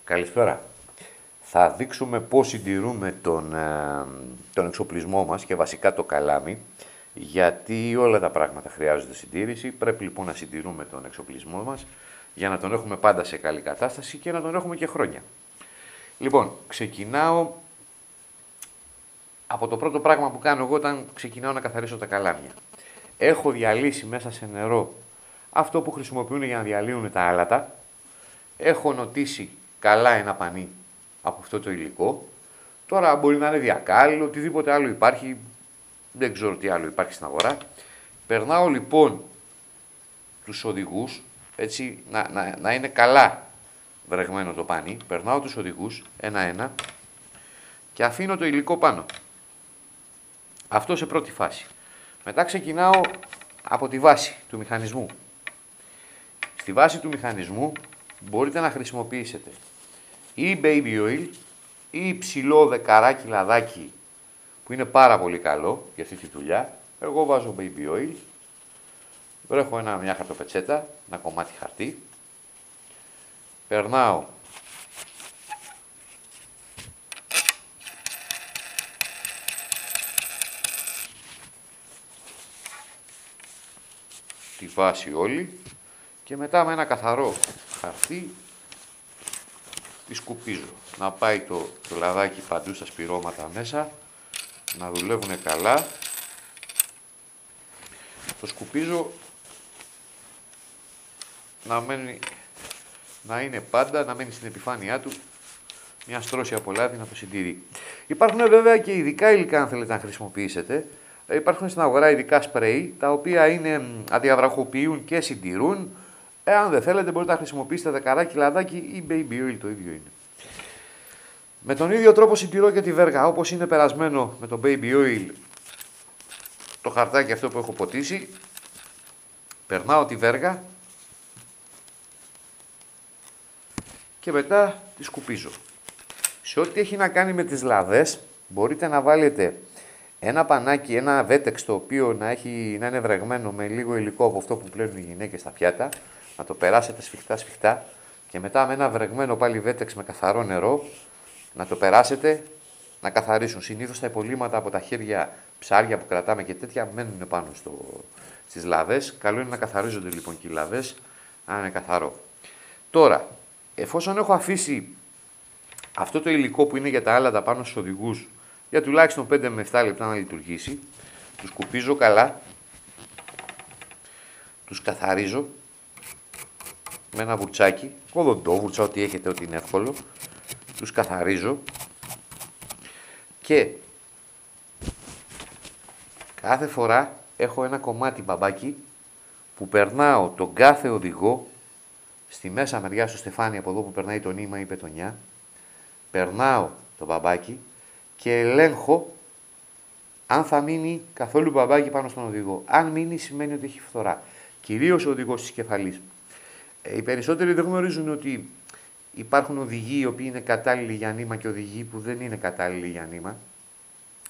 Καλησπέρα. Θα δείξουμε πώς συντηρούμε τον εξοπλισμό μας και βασικά το καλάμι, γιατί όλα τα πράγματα χρειάζονται συντήρηση. Πρέπει λοιπόν να συντηρούμε τον εξοπλισμό μας για να τον έχουμε πάντα σε καλή κατάσταση και να τον έχουμε και χρόνια. Λοιπόν, ξεκινάω από το πρώτο πράγμα που κάνω εγώ όταν ξεκινάω να καθαρίσω τα καλάμια. Έχω διαλύσει μέσα σε νερό αυτό που χρησιμοποιούν για να διαλύουν τα άλατα. Έχω νοτήσει καλά ένα πανί από αυτό το υλικό. Τώρα μπορεί να είναι διακάλυλλο, οτιδήποτε άλλο υπάρχει. Δεν ξέρω τι άλλο υπάρχει στην αγορά. Περνάω λοιπόν τους οδηγούς, έτσι να είναι καλά βρεγμένο το πανί. Περνάω τους οδηγούς ένα-ένα και αφήνω το υλικό πάνω. Αυτό σε πρώτη φάση. Μετά ξεκινάω από τη βάση του μηχανισμού. Στη βάση του μηχανισμού μπορείτε να χρησιμοποιήσετε ή baby oil ή ψηλό δεκαράκι λαδάκι που είναι πάρα πολύ καλό για αυτή τη δουλειά. Εγώ βάζω baby oil, βρέχω μια χαρτοπετσέτα, ένα κομμάτι χαρτί, περνάω τη βάση όλη και μετά με ένα καθαρό χαρτί τη σκουπίζω. Να πάει το λαδάκι παντού στα σπυρώματα μέσα, να δουλεύουν καλά. Το σκουπίζω να είναι πάντα, να μένει στην επιφάνειά του μια στρώση από λάδι να το συντηρεί. Υπάρχουν βέβαια και ειδικά υλικά αν θέλετε να χρησιμοποιήσετε. Υπάρχουν στην αγορά ειδικά σπρέι, τα οποία αδιαβραχοποιούν και συντηρούν. Εάν δεν θέλετε μπορείτε να χρησιμοποιήσετε δεκαράκι λαδάκι ή baby oil, το ίδιο είναι. Με τον ίδιο τρόπο συντηρώ και τη βέργα, όπως είναι περασμένο με το baby oil το χαρτάκι αυτό που έχω ποτίσει. Περνάω τη βέργα και μετά τη σκουπίζω. Σε ό,τι έχει να κάνει με τις λαδές μπορείτε να βάλετε ένα πανάκι, ένα βέτεξ το οποίο να είναι βρεγμένο με λίγο υλικό από αυτό που πλένουν οι γυναίκες στα πιάτα, να το περάσετε σφιχτά και μετά με ένα βρεγμένο πάλι βέτεξ με καθαρό νερό να το περάσετε να καθαρίσουν. Συνήθως τα υπολείμματα από τα χέρια, ψάρια που κρατάμε και τέτοια μένουν πάνω στις λαδές. Καλό είναι να καθαρίζονται λοιπόν και οι λαδές, να είναι καθαρό. Τώρα, εφόσον έχω αφήσει αυτό το υλικό που είναι για τα άλατα πάνω στους οδηγούς για τουλάχιστον 5 με 7 λεπτά να λειτουργήσει, τους σκουπίζω καλά, τους καθαρίζω με ένα βουρτσάκι, κοδοντόβουρτσα, ό,τι έχετε, ό,τι είναι εύκολο, τους καθαρίζω και κάθε φορά έχω ένα κομμάτι μπαμπάκι που περνάω τον κάθε οδηγό στη μέσα μεριά στο στεφάνι από εδώ που περνάει το νήμα ή πετονιά, περνάω το μπαμπάκι και ελέγχω αν θα μείνει καθόλου μπαμπάκι πάνω στον οδηγό. Αν μείνει σημαίνει ότι έχει φθορά. Κυρίως ο οδηγός της κεφαλής. Οι περισσότεροι δεν γνωρίζουν ότι υπάρχουν οδηγοί οι οποίοι είναι κατάλληλοι για νήμα και οδηγοί που δεν είναι κατάλληλοι για νήμα.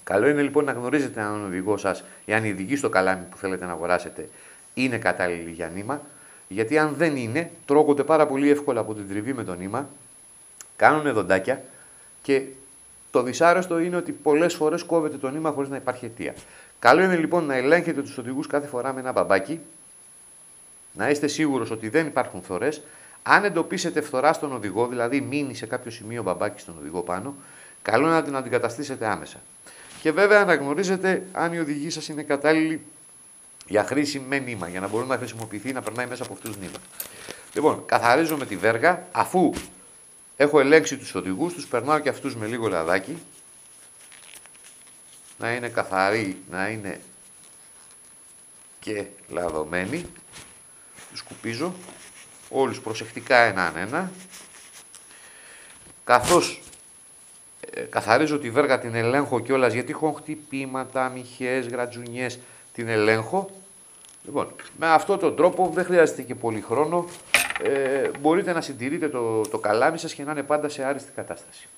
Καλό είναι λοιπόν να γνωρίζετε αν ο οδηγός σας ή αν η οδηγή στο καλάμι που θέλετε να αγοράσετε είναι κατάλληλοι για νήμα. Γιατί αν δεν είναι, τρώγονται πάρα πολύ εύκολα από την τριβή με το νήμα, κάνουν δοντάκια και το δυσάρεστο είναι ότι πολλές φορές κόβεται το νήμα χωρίς να υπάρχει αιτία. Καλό είναι λοιπόν να ελέγχετε τους οδηγούς κάθε φορά με ένα μπαμπάκι, να είστε σίγουρος ότι δεν υπάρχουν φθορές. Αν εντοπίσετε φθορά στον οδηγό, δηλαδή μείνει σε κάποιο σημείο μπαμπάκι στον οδηγό πάνω, καλό είναι να την αντικαταστήσετε άμεσα. Και βέβαια να γνωρίζετε αν οι οδηγοί σας είναι κατάλληλοι για χρήση με νήμα, για να μπορούν να χρησιμοποιηθεί, να περνάει μέσα από αυτούς νήμα. Λοιπόν, καθαρίζω με τη βέργα, αφού έχω ελέγξει τους οδηγούς, τους περνάω και αυτούς με λίγο λαδάκι, να είναι καθαροί, να είναι και λαδωμένοι. Τους σκουπίζω όλους προσεκτικά έναν-ένα. Καθώς καθαρίζω τη βέργα, την ελέγχω κιόλας, γιατί έχω χτυπήματα, μυχές, γρατζουνιές, την ελέγχω. Λοιπόν, με αυτόν τον τρόπο δεν χρειάζεται και πολύ χρόνο. Μπορείτε να συντηρείτε το καλάμι σας και να είναι πάντα σε άριστη κατάσταση.